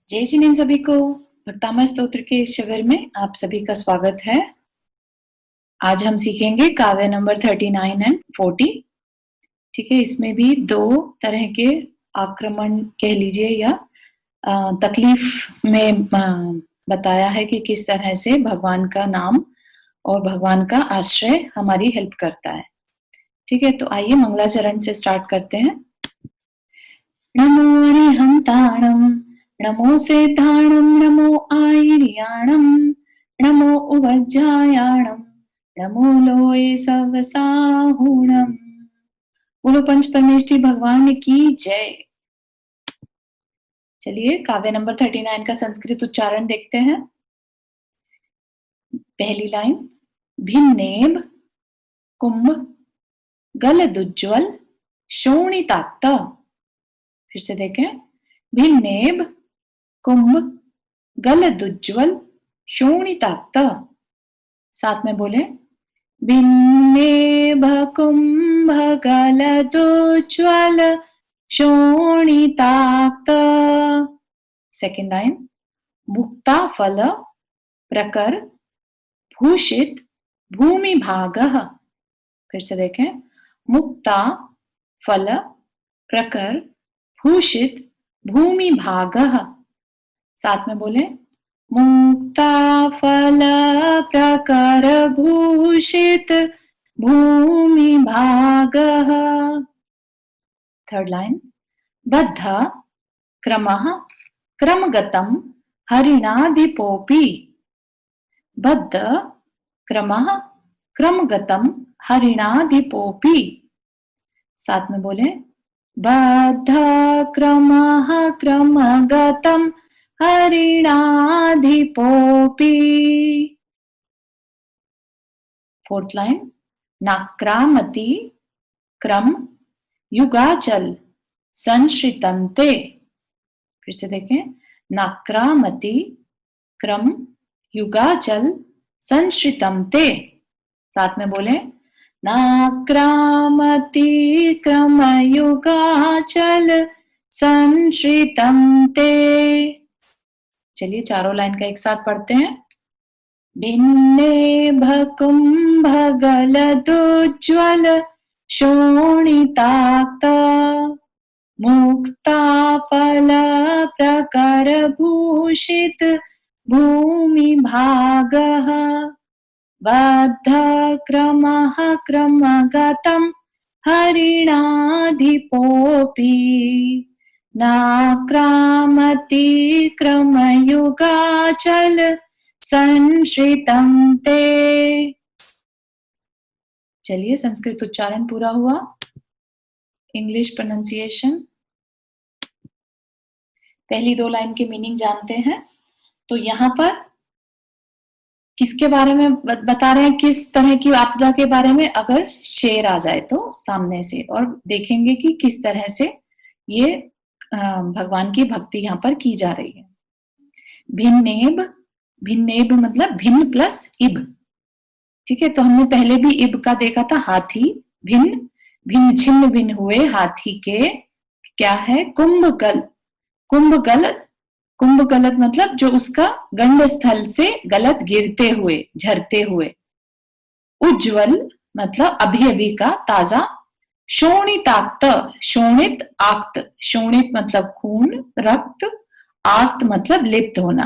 जय जिनेन सभी को भक्तामय स्तोत्र के इस शिविर में आप सभी का स्वागत है। आज हम सीखेंगे काव्य नंबर 39 एंड 40। ठीक है, इसमें भी दो तरह के आक्रमण कह लीजिए या तकलीफ में बताया है कि किस तरह से भगवान का नाम और भगवान का आश्रय हमारी हेल्प करता है। ठीक है, तो आइए मंगलाचरण से स्टार्ट करते हैं। नमो अरिहंताणं नमो सेताणं नमो आयर्याणं नमो उवज्जायाणं नमो लोये सवसाहुणं। बोलो पंच परमेष्ठी भगवान की जय। चलिए काव्य नंबर 39 का संस्कृत उच्चारण देखते हैं। पहली लाइन, भिन्नेब कुंभ गलदुज्ज्वल शोणिताक्त। फिर से देखें, भिन्नेब कुंभ गलदुज्ज्वल शोणिताक्त। साथ में बोले, भिन्नेब कुंभ गलदुज्ज्वल शोणिताक्त। सेकेंड लाइन, मुक्ता फल प्रकर भूषित भूमि भागः। फिर से देखें, मुक्ता फल प्रकर भूषित भूमि भागः। साथ में बोले, मुक्ता फल प्रकर भूषित भूमि भागः। थर्ड लाइन, बद्ध क्रमः क्रमगतं हरिणाधिपोऽपि। बद्ध क्रमः क्रमगतं हरिणाधिपोऽपि। साथ में बोले, बद्ध क्रमः क्रमगतं हरिणाधिपोऽपि। फोर्थ लाइन, नाक्रामति क्रम युगाचल संश्रितं ते। फिर से देखें, नाक्रामति क्रम युगाचल संश्रितं ते। साथ में बोले, नाक्रामति क्रम युगाचल संश्रितं ते। चलिए चारों लाइन का एक साथ पढ़ते हैं। भिन्नेभ कुंभ गलदुज्ज्वल शोणिताक्त मुक्ता फल प्रकर भूषित भूमि भागः। बद्ध क्रमः क्रमगतं हरिणाधिपोऽपि नाक्रामति क्रमयुगाचल संश्रितं ते। चलिए संस्कृत उच्चारण पूरा हुआ। English pronunciation. पहली दो लाइन के मीनिंग जानते हैं। तो यहाँ पर किसके बारे में बता रहे हैं, किस तरह की आपदा के बारे में, अगर शेर आ जाए तो सामने से, और देखेंगे कि किस तरह से ये भगवान की भक्ति यहाँ पर की जा रही है। भिन्नेब, भिन्नेब मतलब भिन्न प्लस इब। ठीक है, तो हमने पहले भी इब का देखा था, हाथी। भिन्न भिन्न छिन्न भिन्न हुए हाथी के क्या है, कुंभकल। कुंभगलत, कुंभगलत मतलब जो उसका गंड स्थल से गलत गिरते हुए झरते हुए। उज्ज्वल मतलब अभी अभी का ताजा। शोणिताक्त, शोणित आक्त, शोणित मतलब खून रक्त, आक्त मतलब लिप्त होना।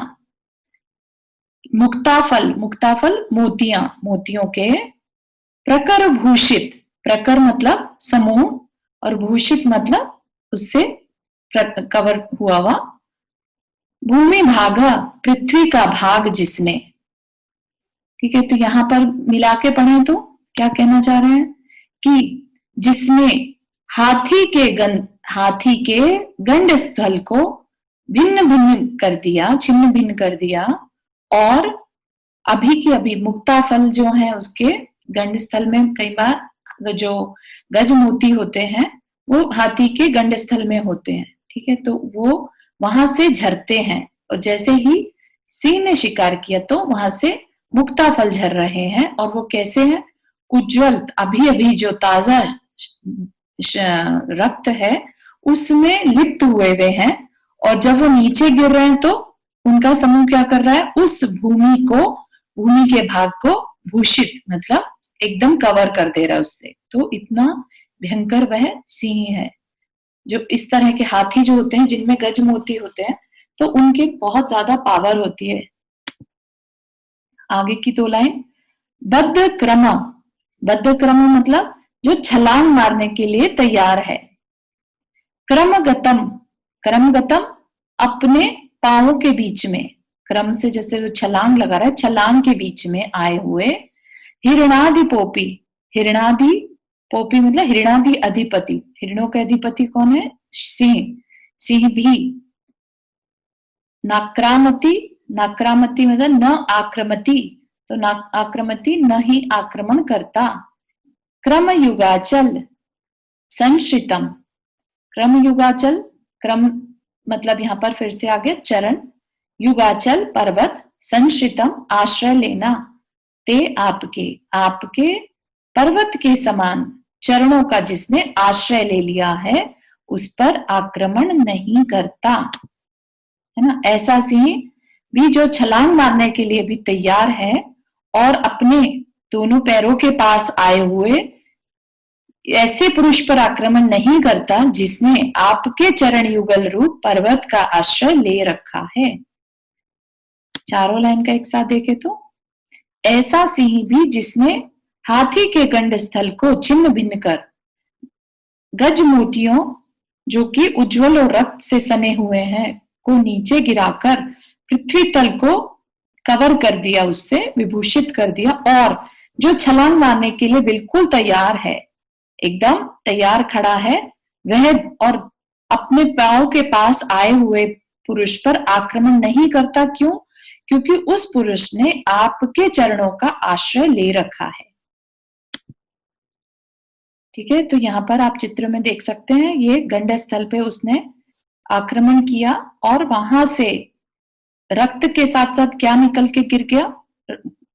मुक्ताफल, मुक्ताफल मोतियां, मोतियों के। प्रकर भूषित, प्रकर मतलब समूह और भूषित मतलब उससे कवर हुआ हुआ। भूमि भागा, पृथ्वी का भाग जिसने। ठीक है, तो यहां पर मिला के पढ़े तो क्या कहना चाह रहे हैं कि जिसने हाथी के गंड स्थल को भिन्न भिन्न कर दिया, छिन्न भिन्न कर दिया, और अभी की अभी मुक्ता फल जो है उसके गंड स्थल में कई बार जो गज मोती होते हैं वो हाथी के गंड स्थल में होते हैं। ठीक है, तो वो वहां से झरते हैं, और जैसे ही सिंह ने शिकार किया तो वहां से मुक्ता फल झर रहे हैं। और वो कैसे हैं, उज्जवल, अभी अभी जो ताजा रक्त है उसमें लिप्त हुए हैं, और जब वो नीचे गिर रहे हैं तो उनका समूह क्या कर रहा है, उस भूमि के भाग को भूषित मतलब एकदम कवर कर दे रहा है उससे। तो इतना भयंकर वह सिंह है। जो इस तरह के हाथी जो होते हैं जिनमें गज मोती होते हैं तो उनके बहुत ज्यादा पावर होती है। आगे की 2 लाइन, बद्ध क्रम मतलब जो छलांग मारने के लिए तैयार है। क्रमगतम अपने पांवों के बीच में, क्रम से जैसे वो छलांग लगा रहा है, छलांग के बीच में आए हुए। हिरणादि पोपी मतलब हिरणादि अधिपति, हिरणों के अधिपति कौन है, सिंह भी। नाक्रामति मतलब न आक्रमति, तो आक्रमति न ही आक्रमण करता। क्रम युगाचल संश्रितम, क्रम युगाचल, क्रम मतलब यहां पर फिर से आगे चरण, युगाचल पर्वत, संश्रितम आश्रय लेना, ते आपके पर्वत के समान चरणों का जिसने आश्रय ले लिया है उस पर आक्रमण नहीं करता, है ना। ऐसा सिंह भी जो छलांग मारने के लिए भी तैयार है और अपने दोनों पैरों के पास आए हुए ऐसे पुरुष पर आक्रमण नहीं करता जिसने आपके चरण युगल रूप पर्वत का आश्रय ले रखा है। चारों लाइन का एक साथ देखे तो, ऐसा सिंह भी जिसने हाथी के गंड स्थल को छिन्न भिन्न कर गज मोतियों जो कि उज्जवल और रक्त से सने हुए हैं को नीचे गिराकर पृथ्वी तल को कवर कर दिया, उससे विभूषित कर दिया, और जो छलांग मारने के लिए बिल्कुल तैयार है, एकदम तैयार खड़ा है वह, और अपने पांव के पास आए हुए पुरुष पर आक्रमण नहीं करता। क्यों? क्योंकि उस पुरुष ने आपके चरणों का आश्रय ले रखा है। ठीक है, तो यहाँ पर आप चित्र में देख सकते हैं ये गंड स्थल पे उसने आक्रमण किया और वहां से रक्त के साथ साथ क्या निकल के गिर गया,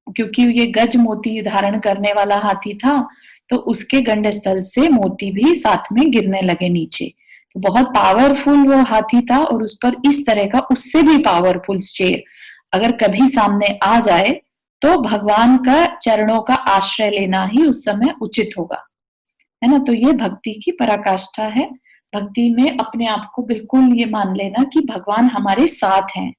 क्योंकि ये गज मोती धारण करने वाला हाथी था तो उसके गंड स्थल से मोती भी साथ में गिरने लगे नीचे। तो बहुत पावरफुल वो हाथी था और उस पर इस तरह का उससे भी पावरफुल शेर अगर कभी सामने आ जाए तो भगवान का चरणों का आश्रय लेना ही उस समय उचित होगा, है ना। तो ये भक्ति की पराकाष्ठा है। भक्ति में अपने आप को बिल्कुल ये मान लेना कि भगवान हमारे साथ हैं,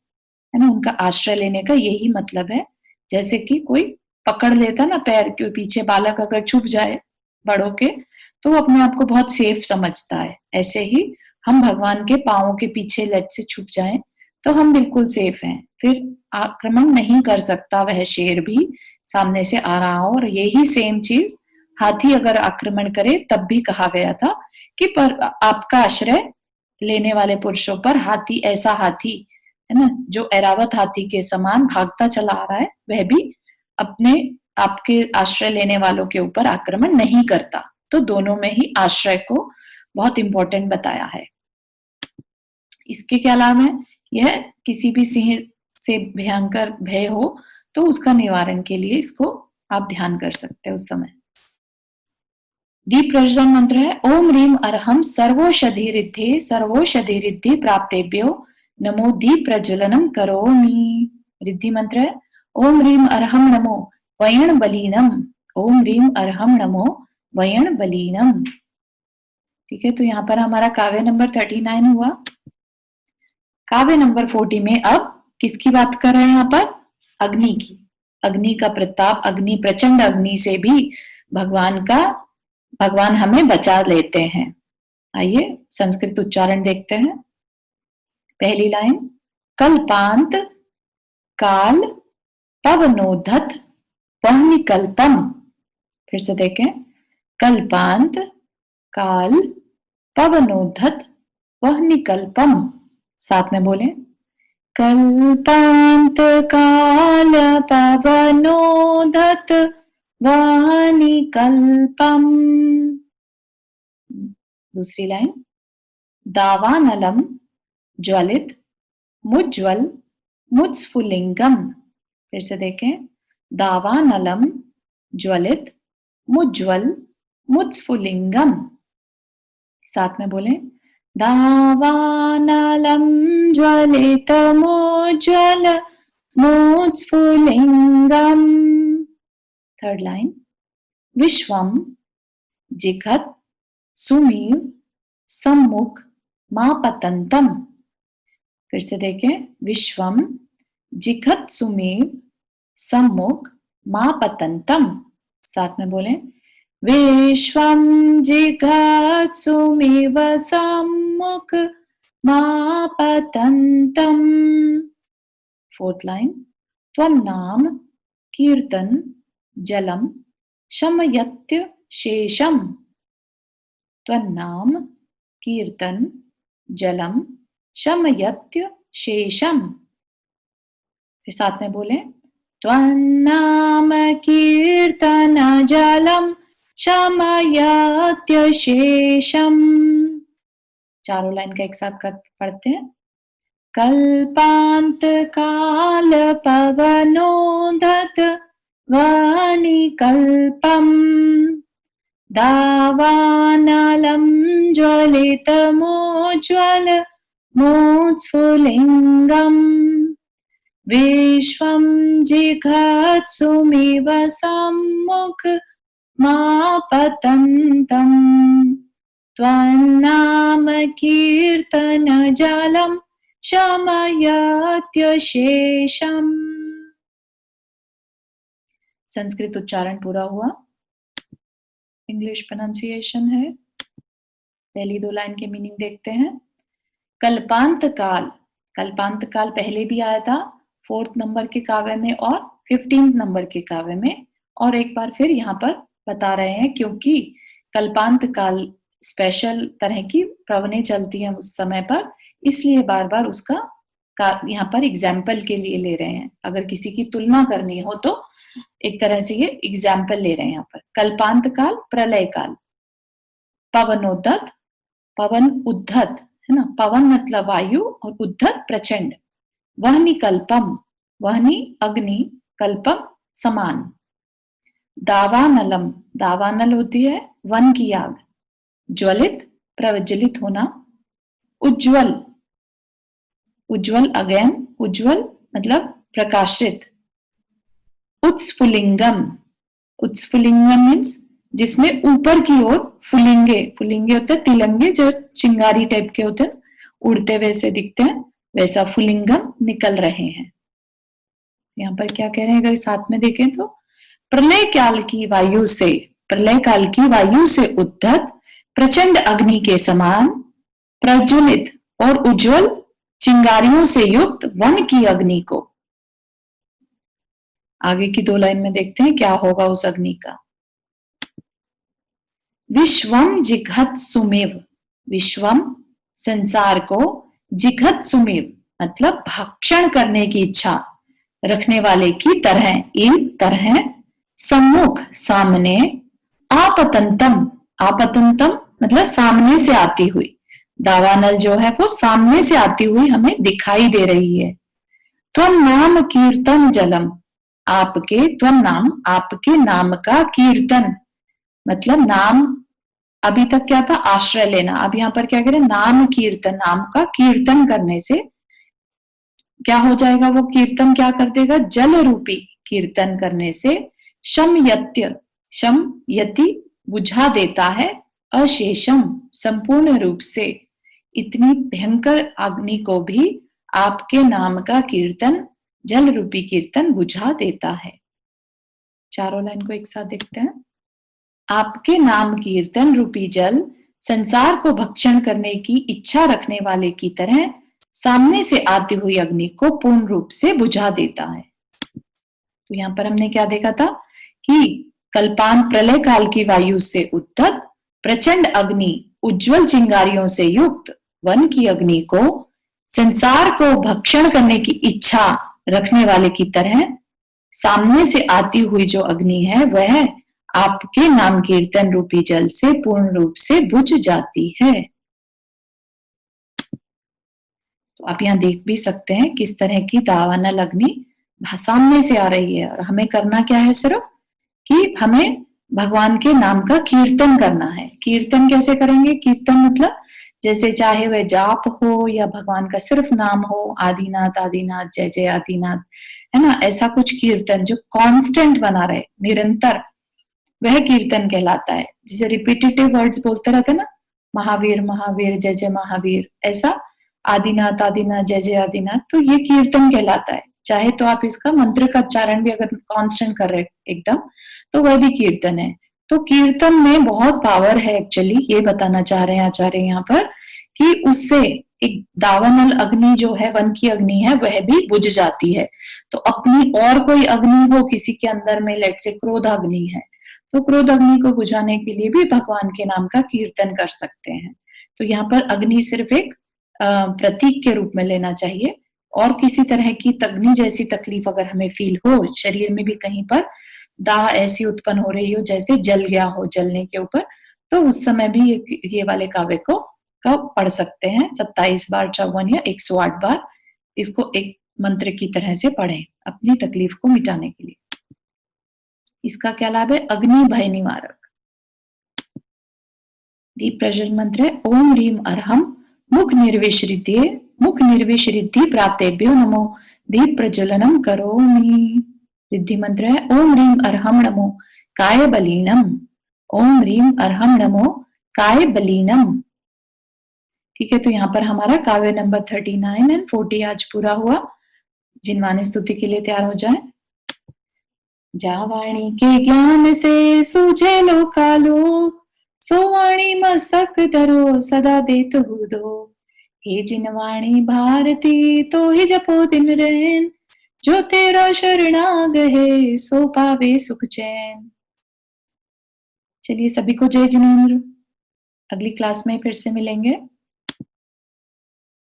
है ना। उनका आश्रय लेने का यही मतलब है। जैसे कि कोई पकड़ लेता ना पैर के पीछे, बालक अगर छुप जाए बड़ों के तो वो अपने आप को बहुत सेफ समझता है, ऐसे ही हम भगवान के पांवों के पीछे लट से छुप जाएं तो हम बिल्कुल सेफ हैं, फिर आक्रमण नहीं कर सकता वह शेर भी सामने से आ रहा हो। और यही सेम चीज हाथी अगर आक्रमण करे तब भी कहा गया था कि पर आपका आश्रय लेने वाले पुरुषों पर हाथी, ऐसा हाथी है ना जो ऐरावत हाथी के समान भागता चला आ रहा है, वह भी अपने आपके आश्रय लेने वालों के ऊपर आक्रमण नहीं करता। तो दोनों में ही आश्रय को बहुत इंपॉर्टेंट बताया है। इसके क्या लाभ है? यह किसी भी सिंह से भयंकर भय हो तो उसका निवारण के लिए इसको आप ध्यान कर सकते हैं उस समय। दीप प्रज्वलन मंत्र है ओम ह्रीम अर्हम सर्वौषधि रिद्धि प्राप्तेभ्यो नमो दीप प्रज्वलनम करोमि। रिद्धि मंत्र है ओम ह्रीम अर्हम नमो वयण बलीनम, ओम ह्रीम अर्हम नमो वयण बलीनम। ठीक है, तो यहाँ पर हमारा काव्य नंबर 39 हुआ। काव्य नंबर 40 में अब किसकी बात कर रहे हैं? यहाँ पर अग्नि की। अग्नि का प्रताप, अग्नि, प्रचंड अग्नि से भी भगवान हमें बचा लेते हैं। आइए संस्कृत उच्चारण देखते हैं। पहली लाइन, कल्पांत काल पवनोधत वह्निकल्पम। फिर से देखें, कल्पांत काल पवनोधत वह्निकल्पम। साथ में बोले, कल्पांत काल पवनोधत वह्निकल्पम। दूसरी लाइन, दावानलम ज्वलित मुज्ज्वल मुत्स्फुलिंगम। फिर से देखें, दावानलम ज्वलित मुज्ज्वल मुत्स्फुलिंगम। साथ में बोले, दावानलं ज्वलितमोज्ज्वल मोत्स्फुलिङ्गम्. थर्ड लाइन, विश्वम जिघट सुमीव सम्मुख मापतंतम. फिर से देखें, विश्वम जिघट सुमीव सम्मुख मापतंतम. साथ में बोलें, विश्वम जिघट सुमीव सम्मुख मापतंतम. फोर्थ लाइन, त्वं नाम कीर्तन जलम शमयत्य शेषम. त्वन्नाम कीर्तन जलम शमयत्य शेषम. फिर साथ में बोले, त्वन्नाम कीर्तन जलम शमयत्य शेषम. चारों लाइन का एक साथ पढ़ते हैं. कल्पांत काल पवनोदत वाणिकल्पम दावानलं ज्वलितमोज्ज्वल मोत्स्फुलिङ्गम्. विश्वं जिघत्सुमिव सम्मुख मापतन्तम्. त्वन्नाम कीर्तन जलम शमयत्य शेषम. संस्कृत उच्चारण पूरा हुआ. इंग्लिश प्रोनाउंसिएशन है. पहली दो लाइन के मीनिंग देखते हैं. कल्पांत काल, कल्पांत काल पहले भी आया था 4th नंबर के काव्य में और 15th नंबर के काव्य में, और एक बार फिर यहाँ पर बता रहे हैं क्योंकि कल्पांत काल स्पेशल तरह की प्रवने चलती हैं उस समय पर, इसलिए बार बार उसका यहाँ पर एग्जाम्पल के लिए ले रहे हैं. अगर किसी की तुलना करनी हो तो एक तरह से ये एग्जाम्पल ले रहे हैं यहाँ पर. कल्पांत काल, प्रलय काल. पवनोद्धत, पवन उद्धत है ना, पवन मतलब वायु और उद्धत प्रचंड. वहनी कल्पम, वहनी अग्नि, कल्पम समान. दावानलम, दावानल होती है वन की आग. ज्वलित प्रज्वलित होना. उज्ज्वल, उज्ज्वल अगेन, उज्ज्वल मतलब प्रकाशित. उत्स्फुलिंगम, उत्स्फुलिंगम मीन्स जिसमें ऊपर की ओर फुलिंगे, फुलिंगे होते हैं तिलंगे जो चिंगारी टाइप के होते हैं, उड़ते वैसे दिखते हैं, वैसा फुलिंगम निकल रहे हैं. यहाँ पर क्या कह रहे हैं अगर साथ में देखें तो, प्रलय काल की वायु से, प्रलय काल की वायु से उद्धत प्रचंड अग्नि के समान प्रज्वलित और उज्जवल चिंगारियों से युक्त वन की अग्नि को. आगे की दो लाइन में देखते हैं क्या होगा उस अग्नि का. विश्वम जिघत सुमेव, विश्वम संसार को, जिघत सुमेव मतलब भक्षण करने की इच्छा रखने वाले की तरह, इन तरह, सम्मुख सामने, आपतंतम, आपतंतम मतलब सामने से आती हुई. दावानल जो है वो सामने से आती हुई हमें दिखाई दे रही है. त्वं नाम कीर्तन जलम, आपके, त्वं नाम आपके नाम का कीर्तन मतलब नाम, अभी तक क्या था आश्रय लेना, अब यहाँ पर क्या करें नाम कीर्तन, नाम का कीर्तन करने से क्या हो जाएगा, वो कीर्तन क्या कर देगा, जल रूपी कीर्तन करने से शम यत्य, शम यति बुझा देता है, अशेषम संपूर्ण रूप से, इतनी भयंकर अग्नि को भी आपके नाम का कीर्तन, जल रूपी कीर्तन बुझा देता है. चारों लाइन को एक साथ देखते हैं. आपके नाम कीर्तन रूपी जल संसार को भक्षण करने की इच्छा रखने वाले की तरह सामने से आती हुई अग्नि को पूर्ण रूप से बुझा देता है. तो यहाँ पर हमने क्या देखा था कि कल्पांत प्रलय काल की वायु से उद्धत प्रचंड अग्नि उज्जवल चिंगारियों से युक्त वन की अग्नि को संसार को भक्षण करने की इच्छा रखने वाले की तरह सामने से आती हुई जो अग्नि है वह आपके नाम कीर्तन रूपी जल से पूर्ण रूप से बुझ जाती है. तो आप यहाँ देख भी सकते हैं किस तरह की दावानल अग्नि सामने से आ रही है, और हमें करना क्या है सिर्फ कि हमें भगवान के नाम का कीर्तन करना है. कीर्तन कैसे करेंगे, कीर्तन मतलब जैसे चाहे वह जाप हो या भगवान का सिर्फ नाम हो, आदिनाथ आदिनाथ जय जय आदिनाथ, है ना, ऐसा कुछ कीर्तन जो कांस्टेंट बना रहे, निरंतर, वह कीर्तन कहलाता है। जिसे रिपीटेटिव वर्ड्स बोलते रहते ना, महावीर महावीर जय जय महावीर, ऐसा आदिनाथ आदिनाथ जय जय आदिनाथ, तो ये कीर्तन कहलाता है। चाहे तो आप इसका मंत्र का उच्चारण भी अगर कांस्टेंट कर रहे एकदम, तो वह भी कीर्तन है। तो कीर्तन में बहुत पावर है एक्चुअली, ये बताना चाह रहे हैं आचार्य यहाँ पर, कि उससे एक दावानल अग्नि जो है, वन की अग्नि है, वह भी बुझ जाती है। तो अपनी और कोई अग्नि हो किसी के अंदर में, लेट से क्रोध अग्नि है, तो क्रोध अग्नि को बुझाने के लिए भी भगवान के नाम का कीर्तन कर सकते हैं। तो यहाँ पर अग्नि सिर्फ एक प्रतीक के रूप में लेना चाहिए। और किसी तरह की अग्नि जैसी तकलीफ अगर हमें फील हो, शरीर में भी कहीं पर दाह ऐसी उत्पन्न हो रही हो जैसे जल गया हो, जलने के ऊपर, तो उस समय भी ये वाले काव्य को पढ़ सकते हैं 27 बार, 54 या 108 बार। इसको एक मंत्र की तरह से पढ़ें अपनी तकलीफ को मिटाने के लिए। इसका क्या लाभ है? अग्नि भय निवारक। दीप प्रज्वलन मंत्र है ओम ह्रीम अर्हम मुख निर्विश्रिति प्राप्तेभ्यो नमो दीप प्रज्वलनम करोमि। रिद्धि मंत्र है ओम ह्रीम अर्हम नमो काय बलीनम, ओम ह्रीम अर्हम नमो काय बलीनम। ठीक है, तो यहाँ पर हमारा काव्य नंबर 39 एंड 40 आज पूरा हुआ। जिनवानी स्तुति के लिए तैयार हो जाए। जा वाणी के ज्ञान से सूझे लोकालोक, सो वाणी मस्तक धरो सदा देत दो। हे जिनवाणी भारती तो ही जपो दिन रैन, जो तेरा शरणाग है सो पावे सुख चैन। चलिए सभी को जय जिनेंद्र। अगली क्लास में फिर से मिलेंगे।